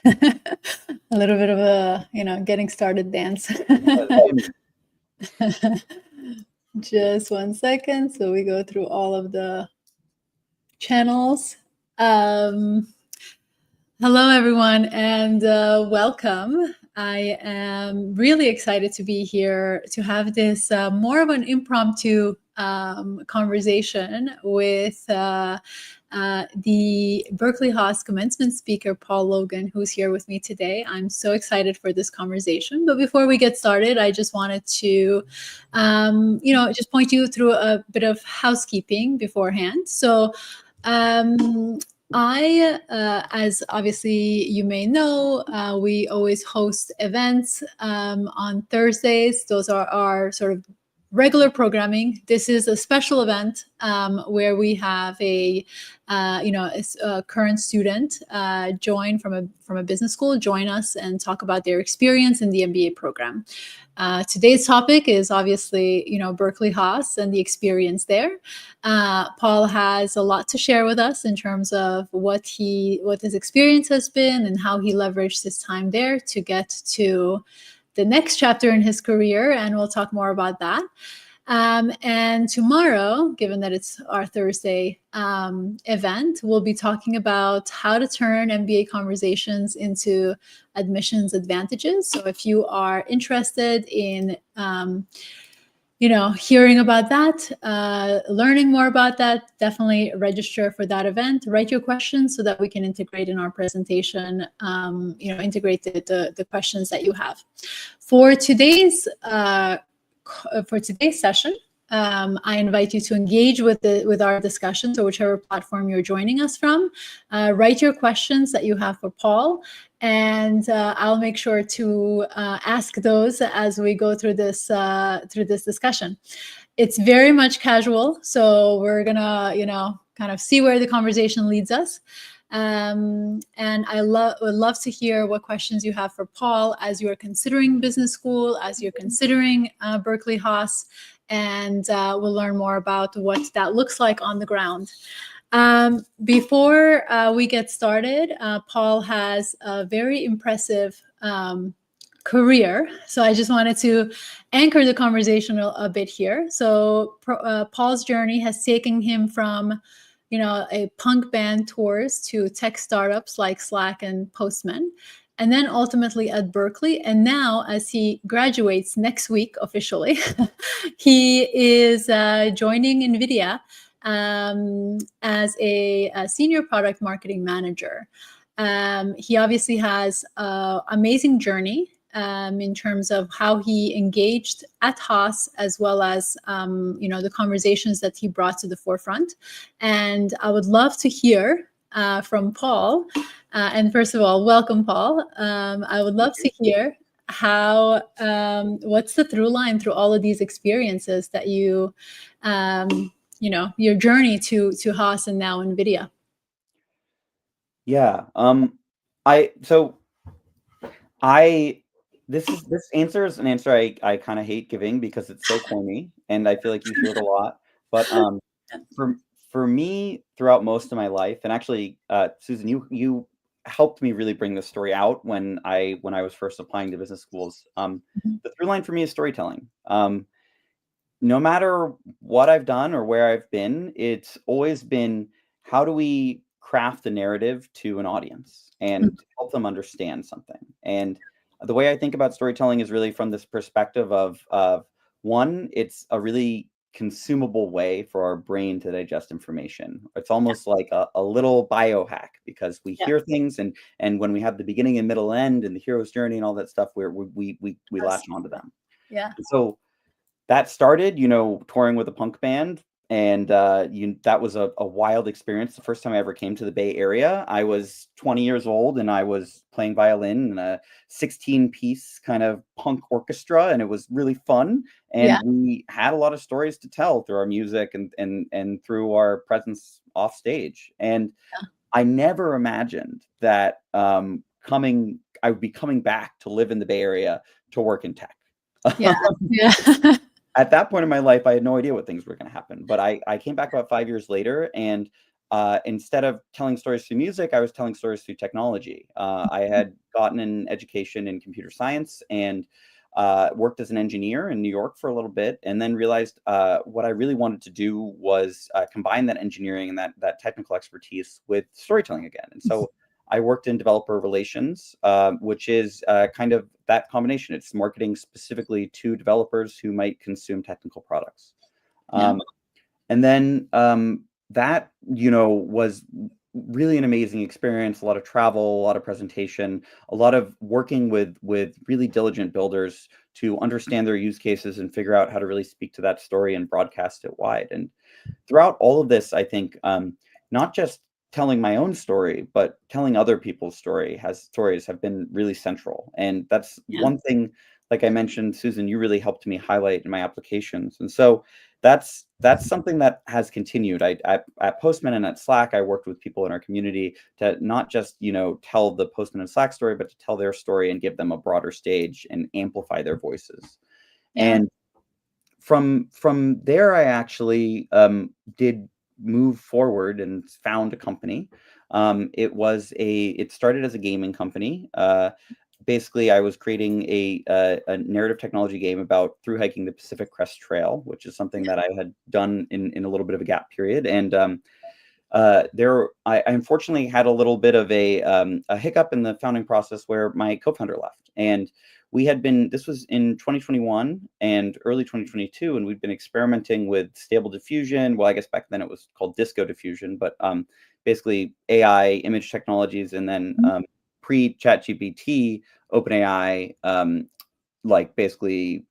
A little bit of a, getting started dance. Just 1 second. So we go through all of the channels. Hello, everyone, and welcome. I am really excited to be here to have this more of an impromptu conversation with the Berkeley Haas Commencement Speaker, Paul Logan, who's here with me today. I'm so excited for this conversation. But before we get started, I just wanted to, just point you through a bit of housekeeping beforehand. So as obviously you may know, we always host events on Thursdays. Those are our sort of regular programming. This is a special event where we have a current student join from a business school, join us and talk about their experience in the MBA program. Today's topic is obviously, Berkeley Haas and the experience there. Paul has a lot to share with us in terms of what his experience has been and how he leveraged his time there to get to the next chapter in his career, and we'll talk more about that. And tomorrow, given that it's our Thursday event, we'll be talking about how to turn MBA conversations into admissions advantages. So if you are interested in, hearing about that, learning more about that, definitely register for that event. Write your questions so that we can integrate in our presentation, integrate the questions that you have. For today's session, I invite you to engage with our discussion, so whichever platform you're joining us from. Write your questions that you have for Paul, and I'll make sure to ask those as we go through this discussion. It's very much casual, so we're gonna kind of see where the conversation leads us. And I would love to hear what questions you have for Paul as you are considering business school, as you're considering Berkeley Haas, and we'll learn more about what that looks like on the ground. Before we get started, Paul has a very impressive career. So I just wanted to anchor the conversation a bit here. So Paul's journey has taken him from a punk band tours to tech startups like Slack and Postman, and then ultimately at Berkeley. And now, as he graduates next week officially, he is joining NVIDIA as a senior product marketing manager. He obviously has an amazing journey in terms of how he engaged at Haas, as well as, the conversations that he brought to the forefront. And I would love to hear from Paul. And first of all, welcome, Paul. I would love to hear how, what's the through line through all of these experiences that you, your journey to Haas and now NVIDIA. Yeah. This answer is an answer I kind of hate giving because it's so corny, and I feel like you hear it a lot. But for me, throughout most of my life, and actually, Susan, you helped me really bring this story out when I was first applying to business schools. The through line for me is storytelling. No matter what I've done or where I've been, it's always been, how do we craft a narrative to an audience and help them understand something? And the way I think about storytelling is really from this perspective of one, it's a really consumable way for our brain to digest information. It's almost like a little biohack, because we hear things, and when we have the beginning and middle end and the hero's journey and all that stuff, we latch onto them. Yeah. So that started, touring with a punk band. And that was a wild experience. The first time I ever came to the Bay Area, I was 20 years old, and I was playing violin in a 16-piece kind of punk orchestra, and it was really fun. And we had a lot of stories to tell through our music and through our presence off stage. And I never imagined that I would be coming back to live in the Bay Area to work in tech. At that point in my life, I had no idea what things were going to happen. But I came back about 5 years later, and instead of telling stories through music, I was telling stories through technology. I had gotten an education in computer science and worked as an engineer in New York for a little bit, and then realized what I really wanted to do was combine that engineering and that technical expertise with storytelling again. And so I worked in developer relations, which is kind of that combination. It's marketing specifically to developers who might consume technical products. And then that, was really an amazing experience, a lot of travel, a lot of presentation, a lot of working with really diligent builders to understand their use cases and figure out how to really speak to that story and broadcast it wide. And throughout all of this, I think not just telling my own story, but telling other people's stories have been really central. And that's one thing, like I mentioned, Susan, you really helped me highlight in my applications. And so that's something that has continued. At Postman and at Slack, I worked with people in our community to not just, tell the Postman and Slack story, but to tell their story and give them a broader stage and amplify their voices. And from there, I actually did move forward and found a company. It started as a gaming company. Basically, I was creating a narrative technology game about through hiking the Pacific Crest Trail, which is something that I had done in a little bit of a gap period. And I unfortunately had a little bit of a hiccup in the founding process where my co-founder left. And this was in 2021 and early 2022, and we'd been experimenting with Stable Diffusion. Well, I guess back then it was called Disco Diffusion, but basically AI image technologies, and then pre-ChatGPT, OpenAI, like basically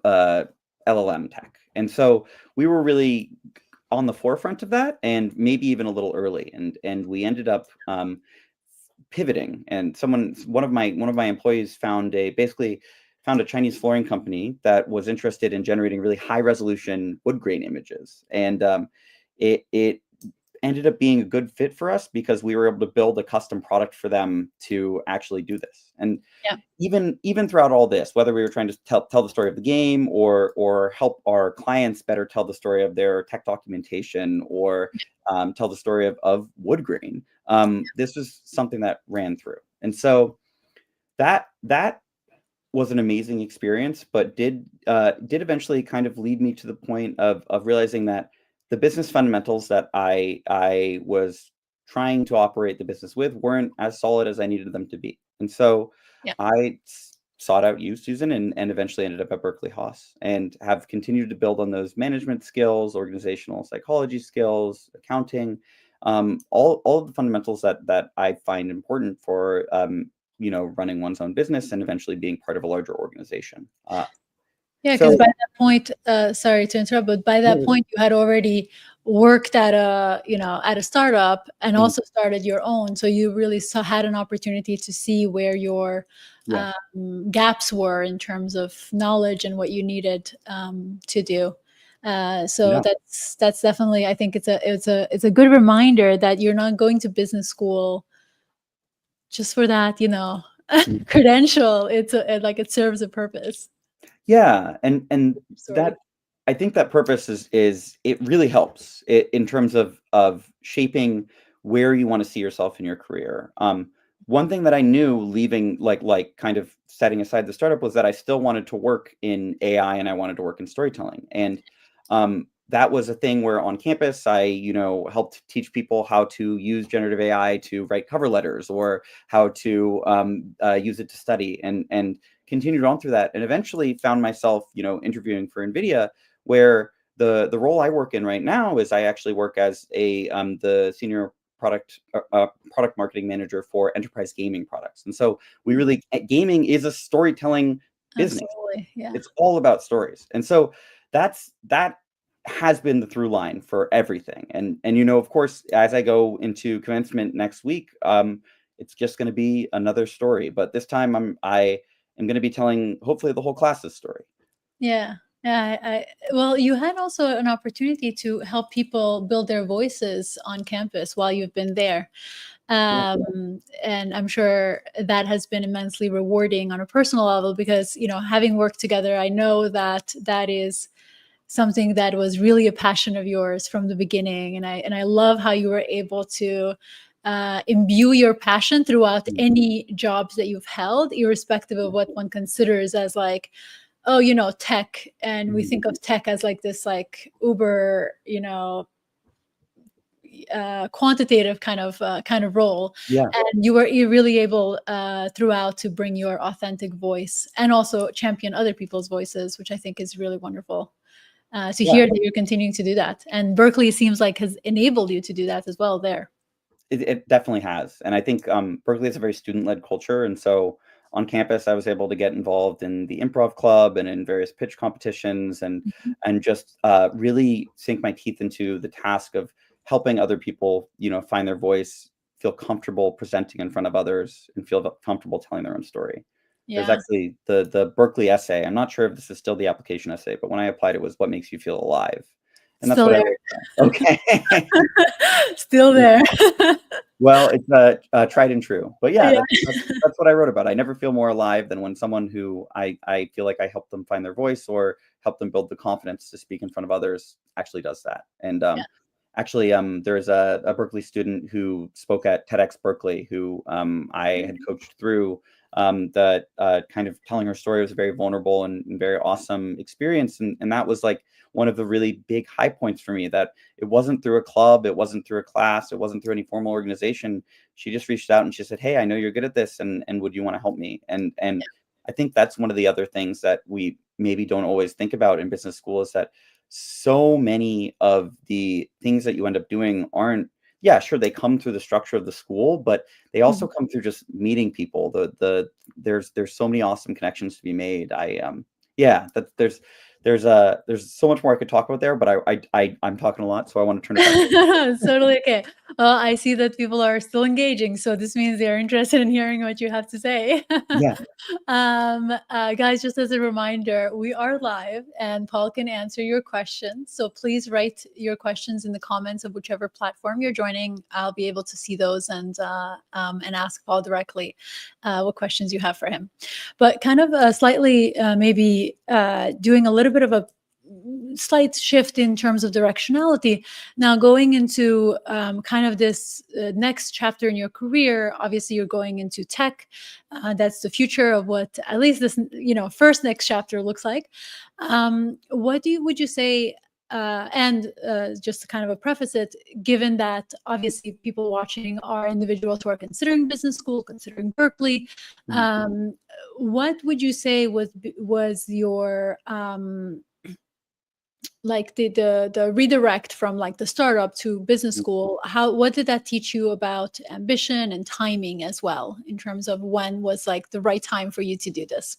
LLM tech. And so we were really on the forefront of that, and maybe even a little early. And we ended up pivoting. And one of my employees found a Chinese flooring company that was interested in generating really high resolution wood grain images. And it ended up being a good fit for us because we were able to build a custom product for them to actually do this. And even throughout all this, whether we were trying to tell the story of the game or help our clients better tell the story of their tech documentation or tell the story of wood grain, this was something that ran through. And so that was an amazing experience, but did eventually kind of lead me to the point of realizing that the business fundamentals that I was trying to operate the business with weren't as solid as I needed them to be. And so I sought out you, Susan, and eventually ended up at Berkeley Haas and have continued to build on those management skills, organizational psychology skills, accounting, all of the fundamentals that I find important for, running one's own business and eventually being part of a larger organization. Because by that point, sorry to interrupt, but by that point, you had already worked at a startup and also started your own. So you really had an opportunity to see where your gaps were in terms of knowledge and what you needed to do. That's definitely, I think it's a good reminder that you're not going to business school just for that, credential. It serves a purpose. Yeah, and that, I think that purpose is it really helps in terms of shaping where you want to see yourself in your career. One thing that I knew leaving, like kind of setting aside the startup, was that I still wanted to work in AI and I wanted to work in storytelling. And that was a thing where on campus, I, helped teach people how to use generative AI to write cover letters or how to use it to study and continued on through that, and eventually found myself, interviewing for NVIDIA, where the role I work in right now is I actually work as the senior product marketing manager for enterprise gaming products. And so gaming is a storytelling business. Absolutely, yeah. It's all about stories. And so that has been the through line for everything. And of course, as I go into commencement next week, it's just going to be another story. But this time I am going to be telling hopefully the whole class's story. Yeah. Well, you had also an opportunity to help people build their voices on campus while you've been there. And I'm sure that has been immensely rewarding on a personal level because, having worked together, I know that is something that was really a passion of yours from the beginning. And I love how you were able to imbue your passion throughout any jobs that you've held, irrespective of what one considers as like, oh, tech. And we think of tech as like this like uber, quantitative kind of role. Yeah. And you were really able throughout to bring your authentic voice and also champion other people's voices, which I think is really wonderful to hear that you're continuing to do that. And Berkeley seems like has enabled you to do that as well there. It definitely has. And I think Berkeley is a very student-led culture. And so on campus, I was able to get involved in the improv club and in various pitch competitions and just really sink my teeth into the task of helping other people, find their voice, feel comfortable presenting in front of others, and feel comfortable telling their own story. There's actually the Berkeley essay. I'm not sure if this is still the application essay, but when I applied, it was what makes you feel alive. And that's Still what there. I wrote down. Okay. Still there. Well, it's tried and true. But yeah, that's what I wrote about. I never feel more alive than when someone who I feel like I help them find their voice or help them build the confidence to speak in front of others actually does that. And actually, there's a Berkeley student who spoke at TEDx Berkeley who I had coached through the kind of telling her story. It was a very vulnerable and very awesome experience. And that was like one of the really big high points for me, that it wasn't through a club, it wasn't through a class, it wasn't through any formal organization. She just reached out and she said, "Hey, I know you're good at this, and would you want to help me?" And I think that's one of the other things that we maybe don't always think about in business school, is that so many of the things that you end up doing aren't, sure, they come through the structure of the school, but they also come through just meeting people. There's so many awesome connections to be made. There's so much more I could talk about there, but I'm talking a lot, so I want to turn it back. It's totally okay. Well, I see that people are still engaging, so this means they're interested in hearing what you have to say. Yeah. Guys, just as a reminder, we are live and Paul can answer your questions. So please write your questions in the comments of whichever platform you're joining. I'll be able to see those and ask Paul directly what questions you have for him. But kind of slightly maybe doing a little bit of a slight shift in terms of directionality. Now going into kind of this next chapter in your career, obviously you're going into tech. That's the future of what at least this, first next chapter looks like. What would you say, and just to kind of a preface it, given that obviously people watching are individuals who are considering business school, considering Berkeley, what would you say was your like the redirect from like the startup to business school? What did that teach you about ambition and timing as well, in terms of when was like the right time for you to do this?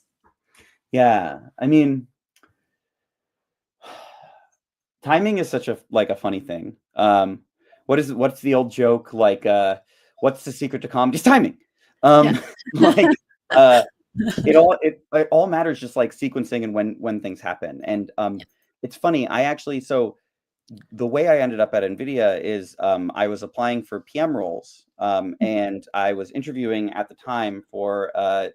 Yeah, I mean, timing is such a funny thing. What's the old joke, like what's the secret to comedy? Just timing. Like it all matters, just like sequencing and when things happen. And it's funny, so the way I ended up at NVIDIA is I was applying for PM roles, and I was interviewing at the time for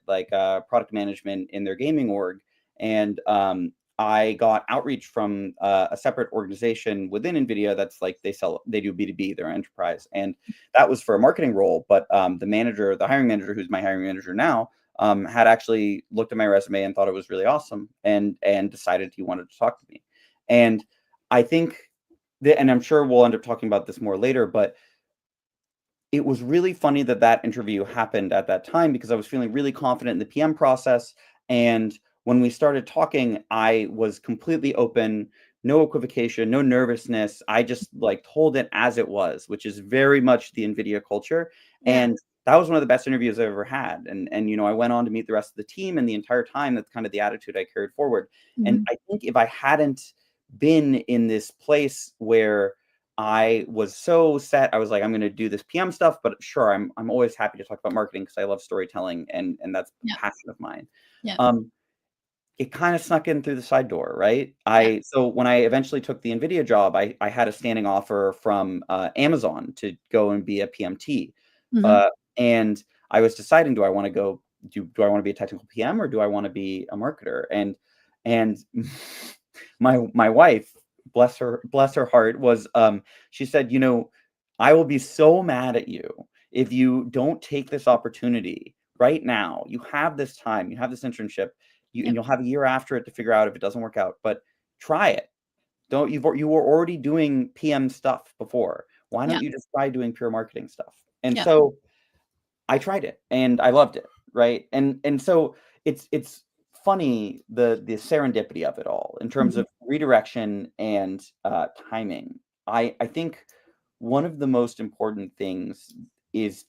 product management in their gaming org. And I got outreach from a separate organization within NVIDIA that's like they do B2B, they're enterprise. And that was for a marketing role. But the hiring manager, who's my hiring manager now, had actually looked at my resume and thought it was really awesome and decided he wanted to talk to me. And I think and I'm sure we'll end up talking about this more later, but it was really funny that interview happened at that time, because I was feeling really confident in the PM process. And when we started talking, I was completely open, no equivocation, no nervousness. I just told it as it was, which is very much the NVIDIA culture. Yeah. And that was one of the best interviews I've ever had. And I went on to meet the rest of the team, and the entire time, that's kind of the attitude I carried forward. And I think if I hadn't been in this place where I was so set, I was like, I'm going to do this PM stuff, but sure, I'm always happy to talk about marketing because I love storytelling, and that's a passion of mine. It kind of snuck in through the side door, right? So when I eventually took the NVIDIA job, I had a standing offer from Amazon to go and be a PMT. And I was deciding, do I want to be a technical PM, or do I want to be a marketer? And my wife, bless her heart, was she said, you know, I will be so mad at you if you don't take this opportunity right now. You have this time, you have this internship, and you'll have a year after it to figure out if it doesn't work out, but try it. You were already doing PM stuff before. Why don't you just try doing pure marketing stuff? And so I tried it and I loved it, right? And so it's funny, the serendipity of it all in terms of redirection and timing. I think one of the most important things is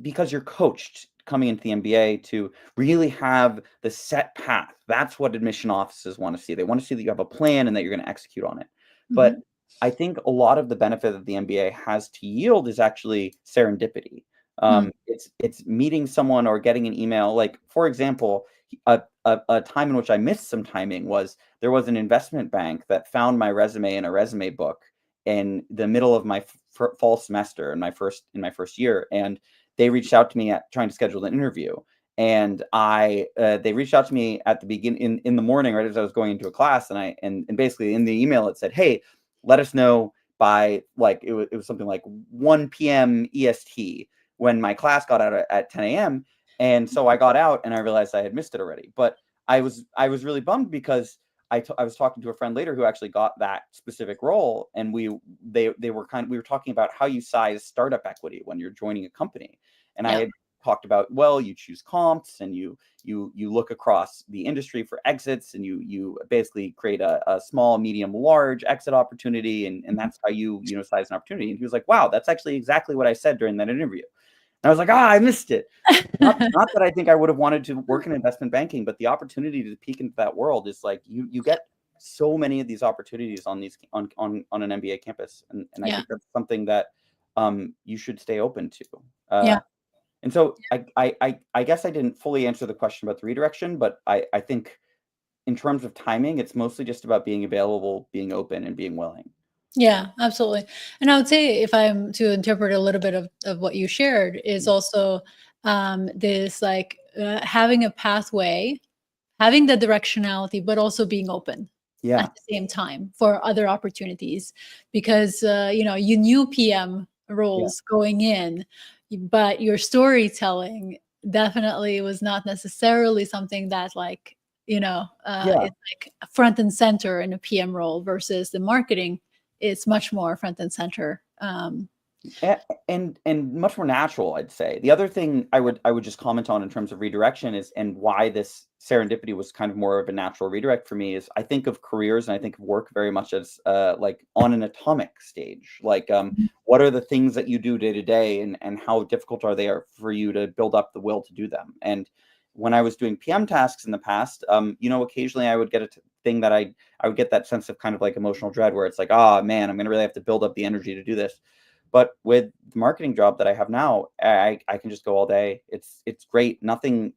because you're coached coming into the MBA to really have the set path. That's what admission offices want to see. They want to see that you have a plan and that you're going to execute on it. But I think a lot of the benefit that the MBA has to yield is actually serendipity. It's meeting someone or getting an email. Like, for example, a time in which I missed some timing was there was an investment bank that found my resume in a resume book in the middle of my fall semester in my first year, and they reached out to me trying to schedule an interview. And they reached out to me at the beginning in the morning, right as I was going into a class, and basically in the email it said, hey, let us know by, like, it was something like 1 p.m. EST when my class got out at 10 a.m. And so I got out and I realized I had missed it already. But I was really bummed because I was talking to a friend later who actually got that specific role, and we were talking about how you size startup equity when you're joining a company. And I had talked about, well, you choose comps and you look across the industry for exits, and you basically create a small, medium, large exit opportunity, and that's how you size an opportunity. And he was like, wow, that's actually exactly what I said during that interview. And I was like, I missed it. Not that I think I would have wanted to work in investment banking, but the opportunity to peek into that world is like, you get so many of these opportunities on an MBA campus. And I think that's something that you should stay open to. And so I guess I didn't fully answer the question about the redirection, but I think in terms of timing, it's mostly just about being available, being open, and being willing. Yeah, absolutely. And I would say, if I'm to interpret a little bit of what you shared, is also this, like, having a pathway, having the directionality, but also being open at the same time for other opportunities. Because, you knew PM roles going in, but your storytelling definitely was not necessarily something that, like, it's like front and center in a PM role, versus the marketing. It's much more front and center. And much more natural, I'd say. The other thing I would just comment on in terms of redirection is, and why this serendipity was kind of more of a natural redirect for me, is I think of careers and I think of work very much as like on an atomic stage. Like, what are the things that you do day to day, and how difficult are they for you to build up the will to do them? And when I was doing PM tasks in the past, occasionally I would get a thing that I would get that sense of kind of like emotional dread, where it's like, oh man, I'm going to really have to build up the energy to do this. But with the marketing job that I have now, I can just go all day. It's great.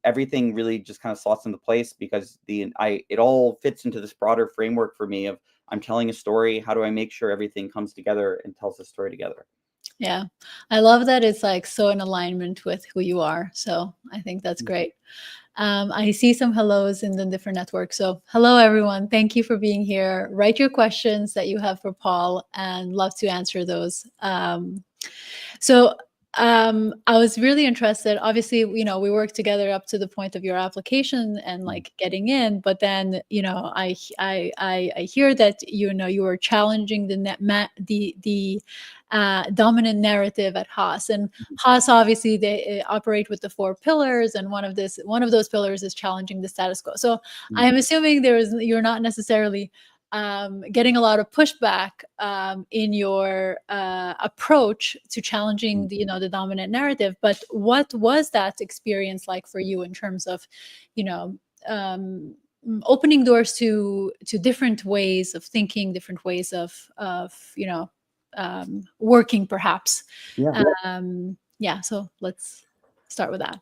Everything really just kind of slots into place, because it all fits into this broader framework for me of, I'm telling a story. How do I make sure everything comes together and tells the story together? Yeah, I love that it's like so in alignment with who you are. So I think that's great. I see some hellos in the different networks. So hello, everyone. Thank you for being here. Write your questions that you have for Paul, and love to answer those. I was really interested. Obviously, we worked together up to the point of your application and like getting in. But then, I hear that you were challenging the dominant narrative at Haas. And Haas, obviously, they operate with the 4 pillars, and one of those pillars is challenging the status quo. So I'm assuming you're not necessarily getting a lot of pushback in your approach to challenging the dominant narrative. But what was that experience like for you in terms of, opening doors to different ways of thinking, different ways of working, perhaps? So let's start with that.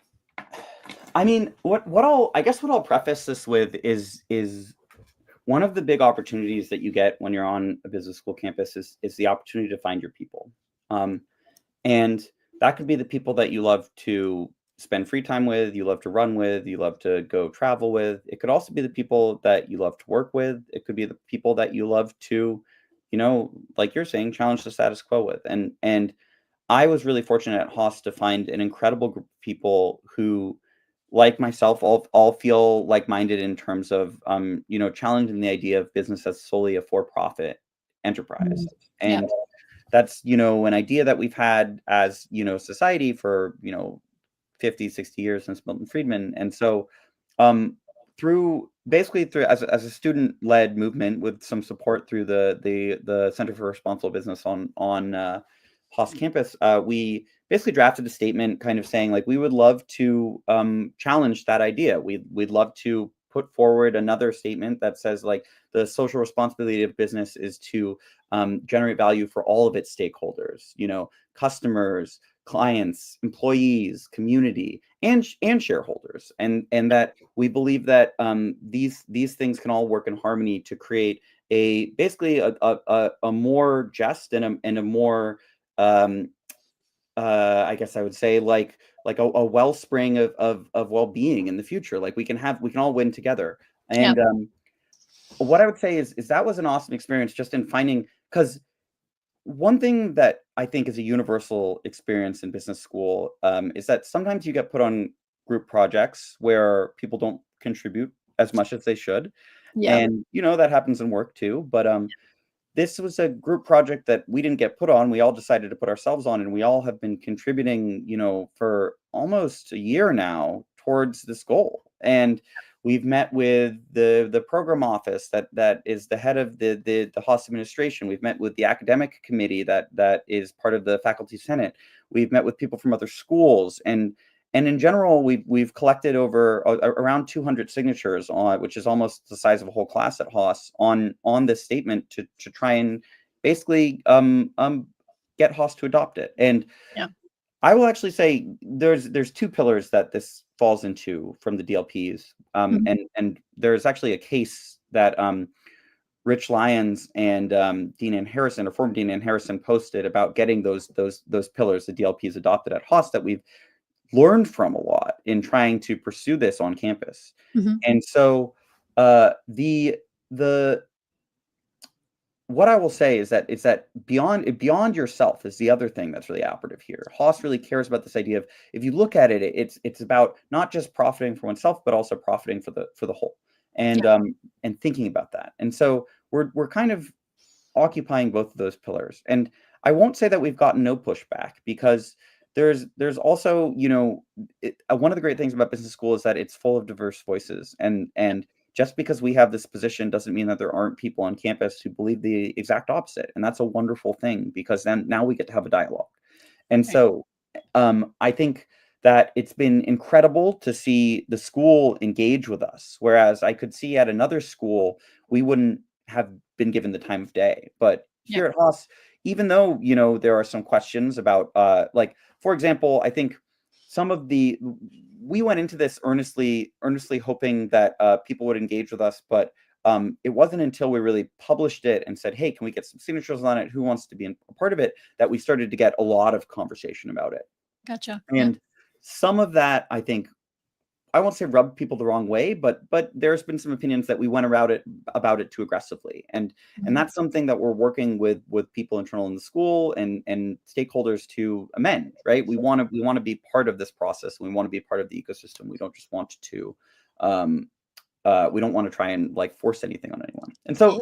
I mean, what I'll preface this with is one of the big opportunities that you get when you're on a business school campus is the opportunity to find your people. And that could be the people that you love to spend free time with, you love to run with, you love to go travel with. It could also be the people that you love to work with. It could be the people that you love to, like you're saying, challenge the status quo with. And I was really fortunate at Haas to find an incredible group of people who, like myself, all feel like-minded in terms of, challenging the idea of business as solely a for-profit enterprise. Yeah. And that's, an idea that we've had as, society for, 50, 60 years since Milton Friedman. And so through as a student-led movement with some support through the Center for Responsible Business on Haas campus, we basically drafted a statement kind of saying, like, we would love to challenge that idea. We'd love to put forward another statement that says, like, the social responsibility of business is to generate value for all of its stakeholders, customers, clients, employees, community, and shareholders, and that we believe that these things can all work in harmony to create basically a more just and a more I guess I would say like a wellspring of well-being in the future. Like we can all win together. And what I would say is that was an awesome experience just in finding, because one thing that I think is a universal experience in business school is that sometimes you get put on group projects where people don't contribute as much as they should. Yeah. And, that happens in work too. But this was a group project that we didn't get put on. We all decided to put ourselves on, and we all have been contributing, for almost a year now towards this goal. And we've met with the program office that is the head of the Haas administration. We've met with the academic committee that is part of the faculty senate. We've met with people from other schools, and in general, we've collected over around 200 signatures on, which is almost the size of a whole class at Haas, on this statement to try and basically get Haas to adopt it. And I will actually say there's two pillars that this falls into from the DLPs, and there's actually a case that Rich Lyons and Dean Ann Harrison, or former Dean Ann Harrison, posted about getting those pillars, the DLPs, adopted at Haas, that we've learned from a lot in trying to pursue this on campus. And so the what I will say is that beyond yourself is the other thing that's really operative here. Haas really cares about this idea of, if you look at it, it's about not just profiting for oneself, but also profiting for the whole, and thinking about that. And so we're kind of occupying both of those pillars. And I won't say that we've gotten no pushback, because there's also, one of the great things about business school is that it's full of diverse voices, and just because we have this position doesn't mean that there aren't people on campus who believe the exact opposite. And that's a wonderful thing, because then now we get to have a dialogue. And so I think that it's been incredible to see the school engage with us, whereas I could see at another school we wouldn't have been given the time of day. But here at Haas, even though there are some questions about like, for example, I think we went into this earnestly hoping that people would engage with us, but it wasn't until we really published it and said, hey, can we get some signatures on it? Who wants to be a part of it? That we started to get a lot of conversation about it. Gotcha. And some of that, I think, I won't say rubbed people the wrong way, but there's been some opinions that we went about it too aggressively, and that's something that we're working with people internal in the school and stakeholders to amend. Right? We want to be part of this process. We want to be part of the ecosystem. We don't just want to. We don't want to try and like force anything on anyone. And so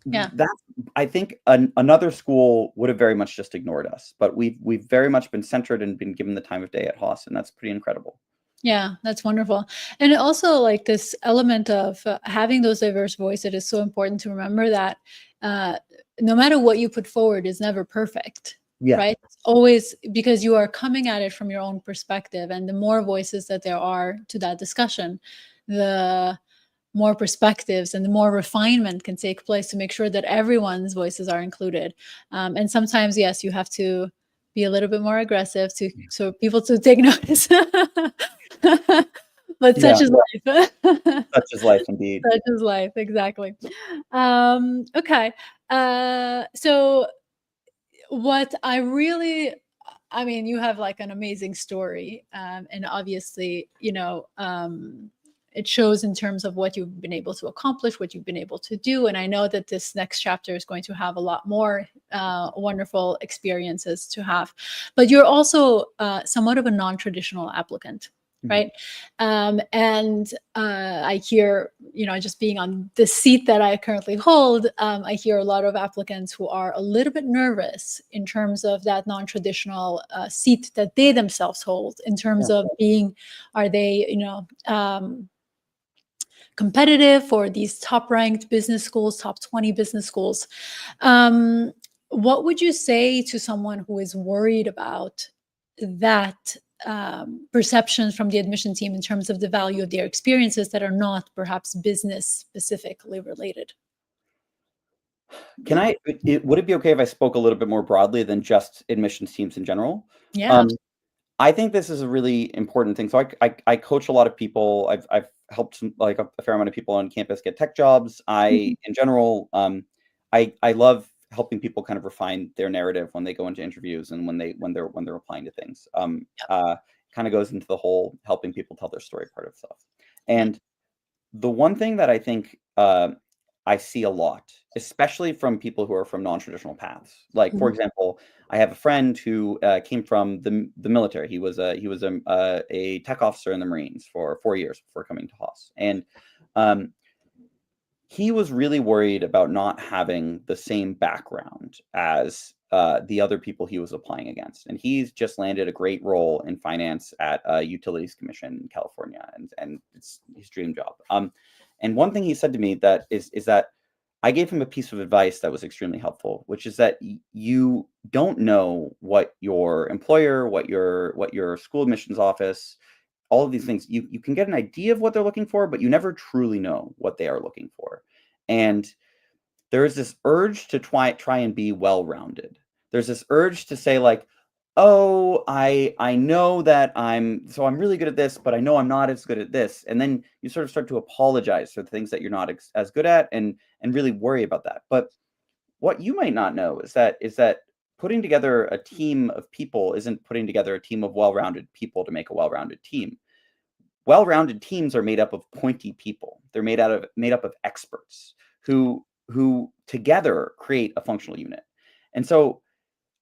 that, I think another school would have very much just ignored us, but we've very much been centered and been given the time of day at Haas, and that's pretty incredible. Yeah, that's wonderful. And also, like, this element of having those diverse voices is so important to remember, that no matter what you put forward is never perfect. Right? It's always, because you are coming at it from your own perspective, and the more voices that there are to that discussion, the more perspectives and the more refinement can take place to make sure that everyone's voices are included. And sometimes, yes, you have to be a little bit more aggressive so people to take notice. But such is life. Such is life, indeed. Such is life, exactly. Okay. So what I really I mean, you have like an amazing story, and obviously, it shows in terms of what you've been able to accomplish, what you've been able to do. And I know that this next chapter is going to have a lot more wonderful experiences to have. But you're also somewhat of a non-traditional applicant, right? And I hear, just being on the seat that I currently hold, I hear a lot of applicants who are a little bit nervous in terms of that non-traditional seat that they themselves hold, in terms of are they, competitive for these top-ranked business schools, top 20 business schools. What would you say to someone who is worried about that perceptions from the admission team in terms of the value of their experiences that are not perhaps business specifically related? Would it be okay if I spoke a little bit more broadly than just admissions teams in general? Yeah. I think this is a really important thing. So I coach a lot of people. I've helped like a fair amount of people on campus get tech jobs. In general, I love helping people kind of refine their narrative when they go into interviews and when they're applying to things. Kind of goes into the whole helping people tell their story part of stuff. And the one thing that I think I see a lot, especially from people who are from non-traditional paths. Like, for example, I have a friend who came from the military. He was a tech officer in the Marines for 4 years before coming to Haas, and he was really worried about not having the same background as the other people he was applying against. And he's just landed a great role in finance at a utilities commission in California, and it's his dream job. And one thing he said to me that is that I gave him a piece of advice that was extremely helpful, which is that you don't know what your employer, what your school admissions office, all of these things, you can get an idea of what they're looking for, but you never truly know what they are looking for. And there is this urge to try and be well-rounded. There's this urge to say like, oh, I know that I'm really good at this, but I know I'm not as good at this. And then you sort of start to apologize for the things that you're not as good at and really worry about that. But what you might not know is that putting together a team of people isn't putting together a team of well-rounded people to make a well-rounded team. Well-rounded teams are made up of pointy people. They're made up of experts who together create a functional unit. And so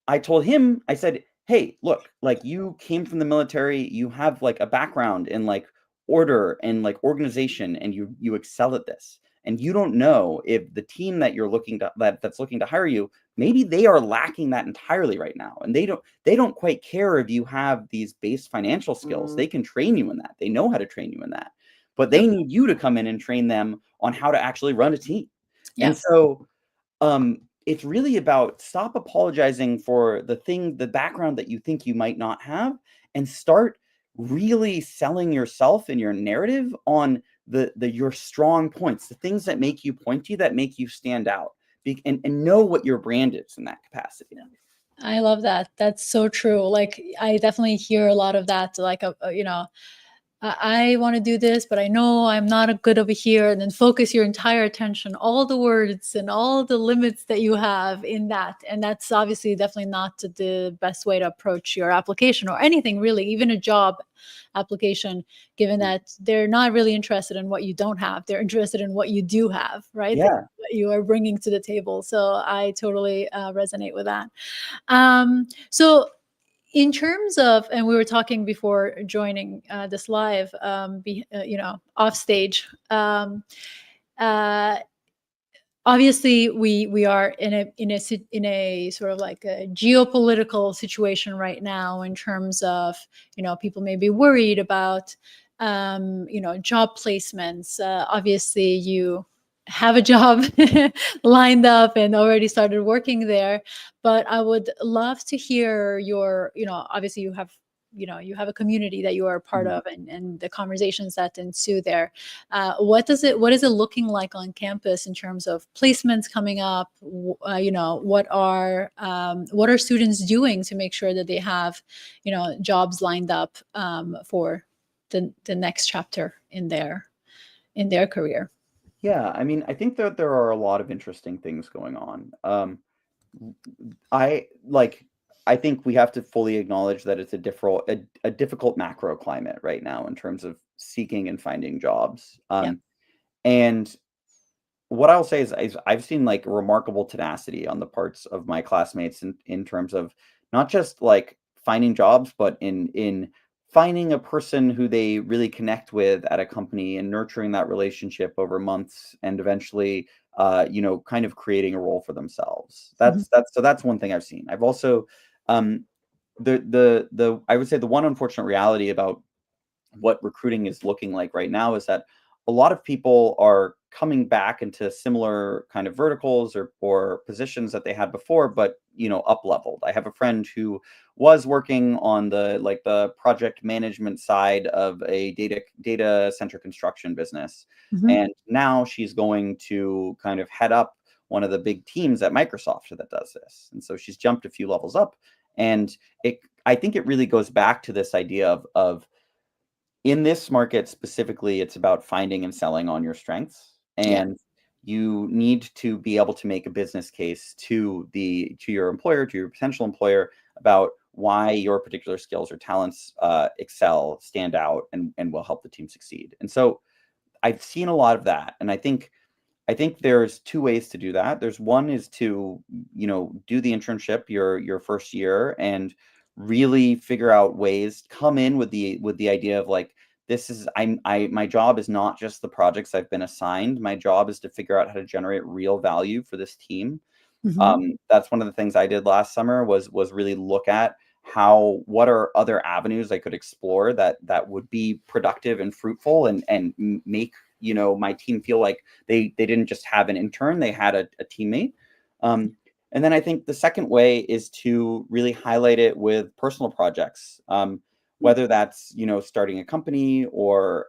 I told him, I said, hey, look, like you came from the military, you have like a background in like order and like organization, and you excel at this. And you don't know if the team that you're that's looking to hire you, maybe they are lacking that entirely right now. And they don't quite care if you have these base financial skills. They can train you in that. They know how to train you in that. But they need you to come in and train them on how to actually run a team. And so it's really about stop apologizing for the background that you think you might not have, and start really selling yourself and your narrative on your strong points, the things that make you pointy, that make you stand out, and know what your brand is in that capacity. I love that. That's so true. Like, I definitely hear a lot of that, like, I want to do this, but I know I'm not good over here. And then focus your entire attention, all the words and all the limits that you have in that. And that's obviously definitely not the best way to approach your application or anything really, even a job application, given that they're not really interested in what you don't have. They're interested in what you do have, right? Yeah. What you are bringing to the table. So I totally resonate with that. So in terms of, and we were talking before joining this live, off stage. Obviously, we are in a sort of like a geopolitical situation right now in terms of people may be worried about job placements. Obviously, you have a job lined up and already started working there, but I would love to hear your, obviously you have a community that you are a part of, and the conversations that ensue there. What is it looking like on campus in terms of placements coming up? What are students doing to make sure that they have jobs lined up for the next chapter in their career? Yeah, I mean, I think that there are a lot of interesting things going on. I think we have to fully acknowledge that it's a difficult macro climate right now in terms of seeking and finding jobs. Yeah. And what I'll say is I've seen like remarkable tenacity on the parts of my classmates in terms of not just like finding jobs, but in finding a person who they really connect with at a company and nurturing that relationship over months and eventually kind of creating a role for themselves. That's one thing I've seen. I've also um the I would say the one unfortunate reality about what recruiting is looking like right now is that a lot of people are coming back into similar kind of verticals or positions that they had before, but up leveled. I have a friend who was working on the project management side of a data center construction business, Mhm. and now she's going to kind of head up one of the big teams at Microsoft that does this, and so she's jumped a few levels up, and I think it really goes back to this idea of in this market specifically, it's about finding and selling on your strengths, Yeah. and you need to be able to make a business case to your employer, to your potential employer, about why your particular skills or talents excel, stand out, and will help the team succeed. And so I've seen a lot of that, and I think there's two ways to do that. There's one is to, do the internship your first year and really figure out ways, come in with the idea of like, this is my job is not just the projects I've been assigned. My job is to figure out how to generate real value for this team. Mhm. That's one of the things I did last summer was really look at what are other avenues I could explore that would be productive and fruitful and make my team feel like they didn't just have an intern, they had a teammate. And then I think the second way is to really highlight it with personal projects, whether that's starting a company or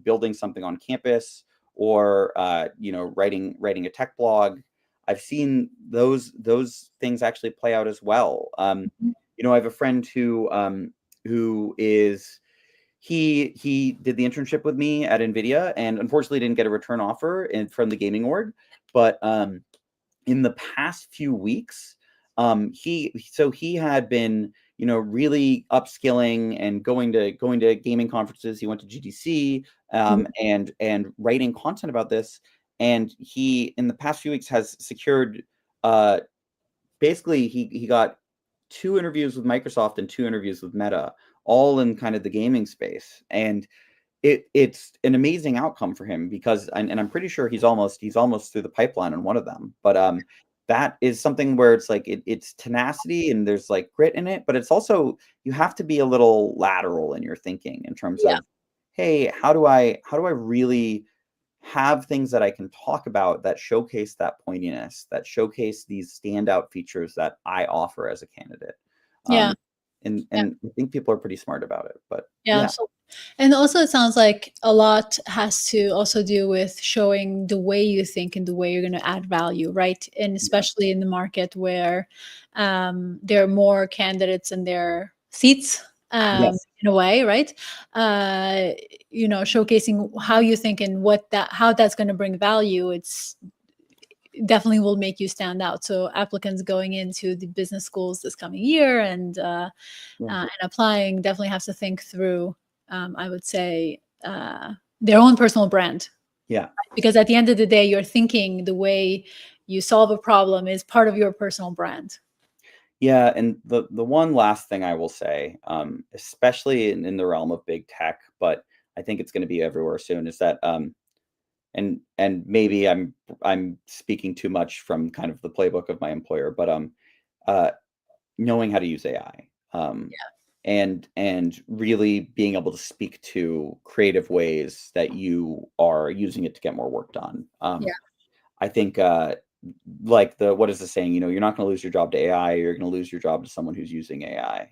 building something on campus or writing a tech blog. I've seen those things actually play out as well. Mhm. I have a friend who is he did the internship with me at NVIDIA and unfortunately didn't get a return offer from the gaming org. But in the past few weeks, he had been really upskilling and going to gaming conferences. He went to GDC Mhm. and writing content about this. And he in the past few weeks has secured uh, basically he got 2 interviews with Microsoft and 2 interviews with Meta, all in kind of the gaming space. And it's an amazing outcome for him because and I'm pretty sure he's almost through the pipeline on one of them. But that is something where it's like it's tenacity and there's like grit in it, but it's also you have to be a little lateral in your thinking in terms Yeah. of, hey, how do I really have things that I can talk about that showcase that pointiness, that showcase these standout features that I offer as a candidate. Yeah. Um, and Yeah. and I think people are pretty smart about it. But Yeah. yeah, So, and also it sounds like a lot has to also do with showing the way you think and the way you're going to add value, right? And yeah, especially in the market where there are more candidates and there are seats, yes, in a way, right? Uh, showcasing how you think and how that's going to bring value. It's definitely will make you stand out. So applicants going into the business schools this coming year yeah, and applying definitely has to think through, I would say, their own personal brand. yeah. Because at the end of the day, your thinking, the way you solve a problem is part of your personal brand. Yeah, and the one last thing I will say, especially in the realm of big tech, but I think it's going to be everywhere soon, is that and maybe I'm speaking too much from kind of the playbook of my employer, but uh, knowing how to use AI, and really being able to speak to creative ways that you are using it to get more work done. Yeah. I think like what is the saying? You're not going to lose your job to AI. You're going to lose your job to someone who's using AI.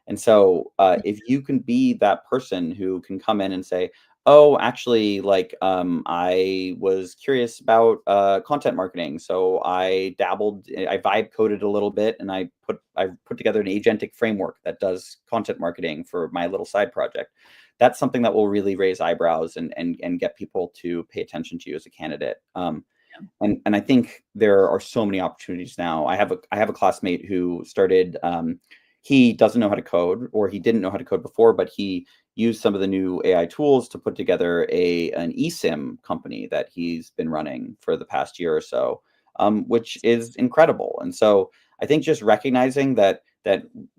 And so if you can be that person who can come in and say, "Oh, actually, like I was curious about content marketing, so I dabbled, I vibe coded a little bit, and I put together an agentic framework that does content marketing for my little side project." That's something that will really raise eyebrows and get people to pay attention to you as a candidate. And I think there are so many opportunities now. I have a classmate who started. He doesn't know how to code, or he didn't know how to code before, but he used some of the new AI tools to put together an eSIM company that he's been running for the past year or so, which is incredible. And so I think just recognizing that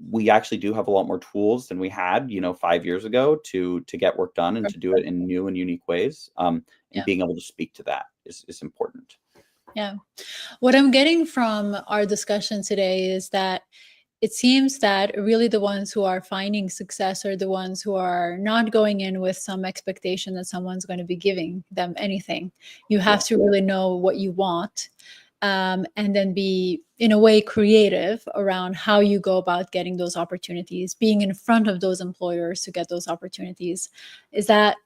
we actually do have a lot more tools than we had, 5 years ago to get work done and to do it in new and unique ways. And being able to speak to that is important. Yeah. What I'm getting from our discussion today is that it seems that really the ones who are finding success are the ones who are not going in with some expectation that someone's going to be giving them anything. You have to really know what you want, and then be, in a way, creative around how you go about getting those opportunities, being in front of those employers to get those opportunities. Is that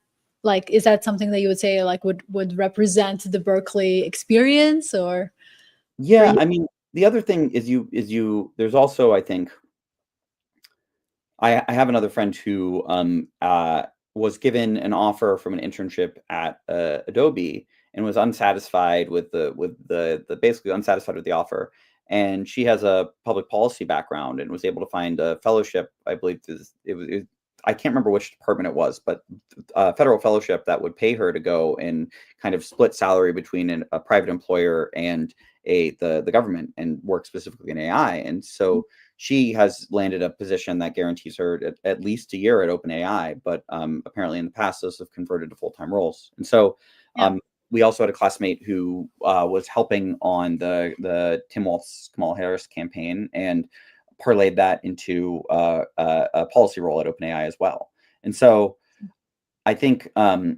something that you would say would represent the Berkeley experience, or? Yeah, I mean, the other thing is there's also, I think, I have another friend who was given an offer from an internship at Adobe and was unsatisfied with the basically unsatisfied with the offer. And she has a public policy background and was able to find a fellowship. I believe I can't remember which department it was, but a federal fellowship that would pay her to go and kind of split salary between a private employer and the government and work specifically in AI. And so she has landed a position that guarantees her at least a year at OpenAI, but apparently in the past those have converted to full-time roles. And so we also had a classmate who was helping on the Tim Walz Kamala Harris campaign and parlayed that into a policy role at OpenAI as well. And so I think I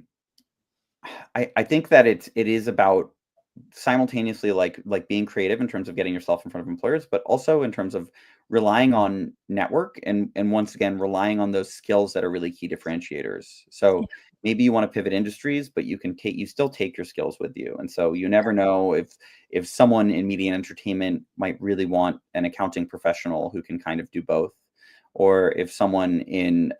think that it is about simultaneously like being creative in terms of getting yourself in front of employers, but also in terms of relying on network and once again relying on those skills that are really key differentiators. So maybe you want to pivot industries, but you still take your skills with you. And so you never know if someone in media and entertainment might really want an accounting professional who can kind of do both, or if someone in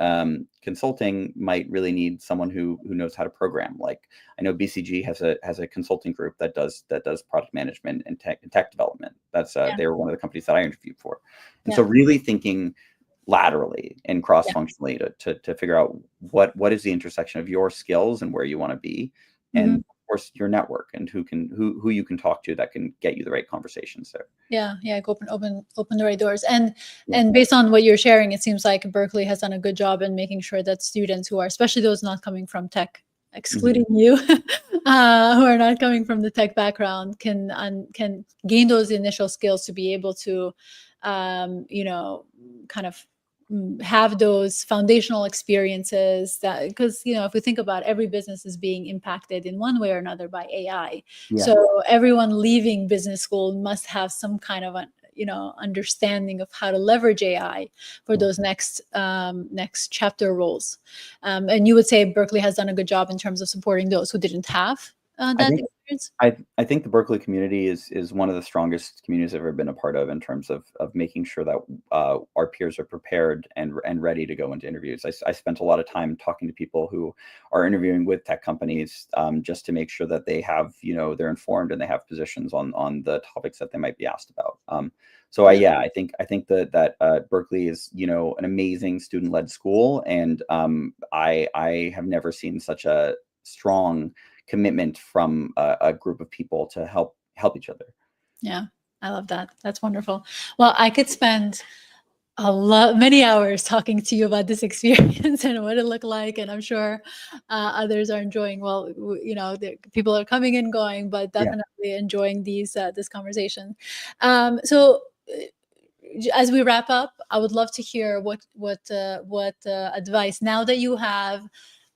consulting might really need someone who knows how to program. Like I know BCG has a consulting group that does product management and tech development. That's they were one of the companies that I interviewed for. And so really thinking laterally and cross-functionally to figure out what is the intersection of your skills and where you want to be, and of course your network and who you can talk to that can get you the right conversations there. Open the right doors. And based on what you're sharing, it seems like Berkeley has done a good job in making sure that students who are, especially those not coming from tech, excluding you, who are not coming from the tech background, can gain those initial skills to be able to kind of have those foundational experiences, that because if we think about, every business is being impacted in one way or another by AI. So everyone leaving business school must have some kind of understanding of how to leverage AI for those next chapter roles. And you would say Berkeley has done a good job in terms of supporting those who didn't have that experience? I think the Berkeley community is one of the strongest communities I've ever been a part of in terms of making sure that our peers are prepared and ready to go into interviews. I spent a lot of time talking to people who are interviewing with tech companies just to make sure that they have, they're informed and they have positions on the topics that they might be asked about. So I think that Berkeley is, an amazing student-led school, and I have never seen such a strong commitment from a group of people to help each other. Yeah, I love that. That's wonderful. Well, I could spend many hours talking to you about this experience and what it looked like, and I'm sure others are enjoying. Well, people are coming and going, but definitely enjoying this conversation. So as we wrap up, I would love to hear what advice, now that you have,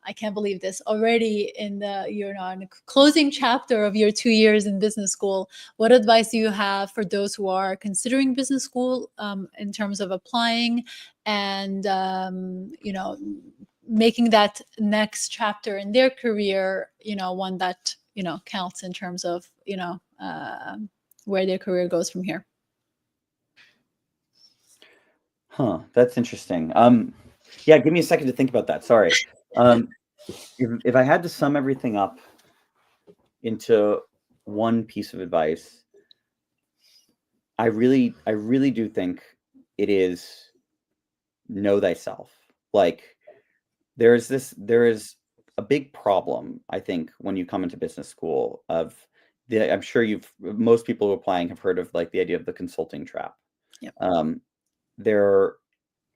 I can't believe this, already in the closing chapter of your 2 years in business school, what advice do you have for those who are considering business school in terms of applying and making that next chapter in their career, one that counts in terms of where their career goes from here? That's interesting. Give me a second to think about that. Sorry. If I had to sum everything up into one piece of advice, I really do think it is know thyself. Like there is a big problem, I think, when you come into business school of I'm sure most people applying have heard of like the idea of the consulting trap. Yep. There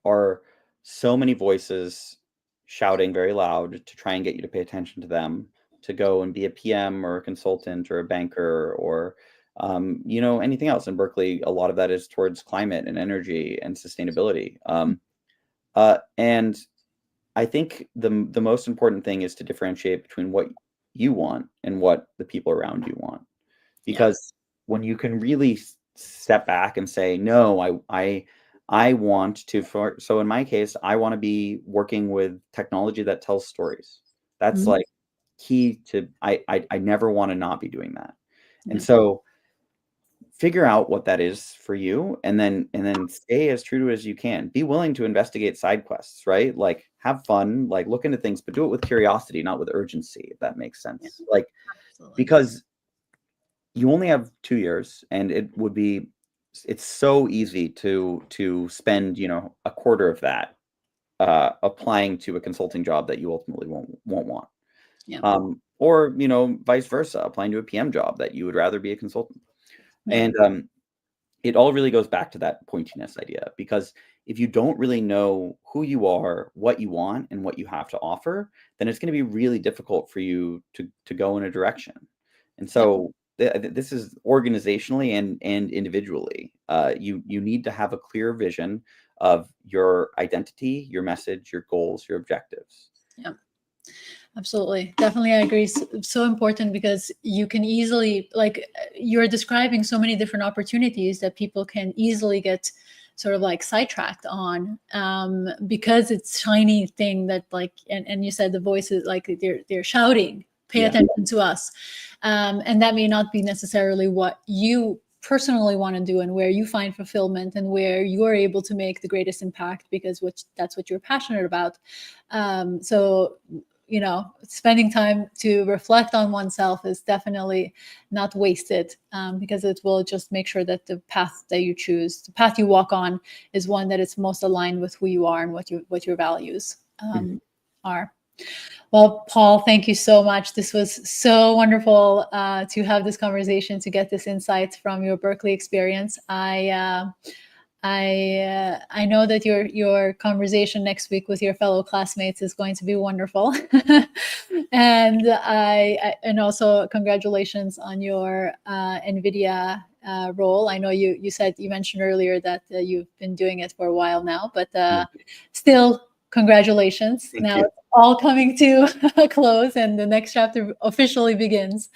are so many voices shouting very loud to try and get you to pay attention to them, to go and be a PM or a consultant or a banker or anything else. In Berkeley, a lot of that is towards climate and energy and sustainability. And I think the most important thing is to differentiate between what you want and what the people around you want. Because when you can really step back and say, no, I want to, so in my case, I want to be working with technology that tells stories. That's like key to, I never want to not be doing that. And so figure out what that is for you, and then stay as true to it as you can. Be willing to investigate side quests, right? Like have fun, like look into things, but do it with curiosity, not with urgency, if that makes sense. Like, because you only have 2 years, and it's so easy to spend, a quarter of that applying to a consulting job that you ultimately won't want. Or, vice versa, applying to a PM job that you would rather be a consultant. And it all really goes back to that pointiness idea, because if you don't really know who you are, what you want, and what you have to offer, then it's going to be really difficult for you to go in a direction. And so this is organizationally and individually. You need to have a clear vision of your identity, your message, your goals, your objectives. Yeah. Absolutely. Definitely, I agree. So important, because you can easily, like you're describing so many different opportunities that people can easily get sort of like sidetracked on, because it's shiny thing that like, and you said the voices, like they're shouting, pay attention to us. And that may not be necessarily what you personally want to do and where you find fulfillment and where you're able to make the greatest impact, because that's what you're passionate about. So spending time to reflect on oneself is definitely not wasted, because it will just make sure that the path that you choose, the path you walk on, is one that is most aligned with who you are and what your values are. Well, Paul, thank you so much. This was so wonderful to have this conversation, to get this insight from your Berkeley experience. I know that your conversation next week with your fellow classmates is going to be wonderful, and also congratulations on your NVIDIA role. I know you mentioned earlier that you've been doing it for a while now, but still, congratulations. Thank Now you. it's all coming to a close, and the next chapter officially begins.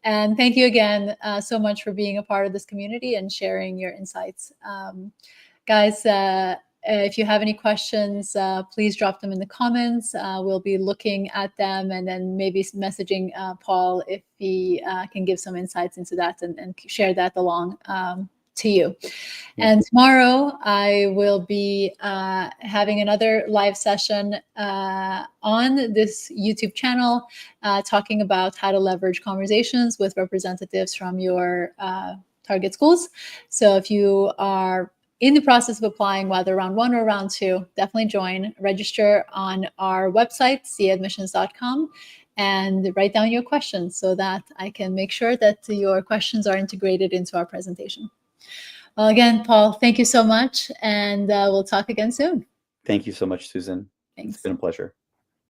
And thank you again so much for being a part of this community and sharing your insights. Guys, if you have any questions, please drop them in the comments. We'll be looking at them and then maybe messaging Paul if he can give some insights into that and share that along to you. And tomorrow I will be having another live session on this YouTube channel, talking about how to leverage conversations with representatives from your target schools. So if you are in the process of applying, whether round 1 or round 2, definitely join, register on our website, caadmissions.com, and write down your questions so that I can make sure that your questions are integrated into our presentation. Well, again, Paul, thank you so much, and we'll talk again soon. Thank you so much, Susan. Thanks. It's been a pleasure.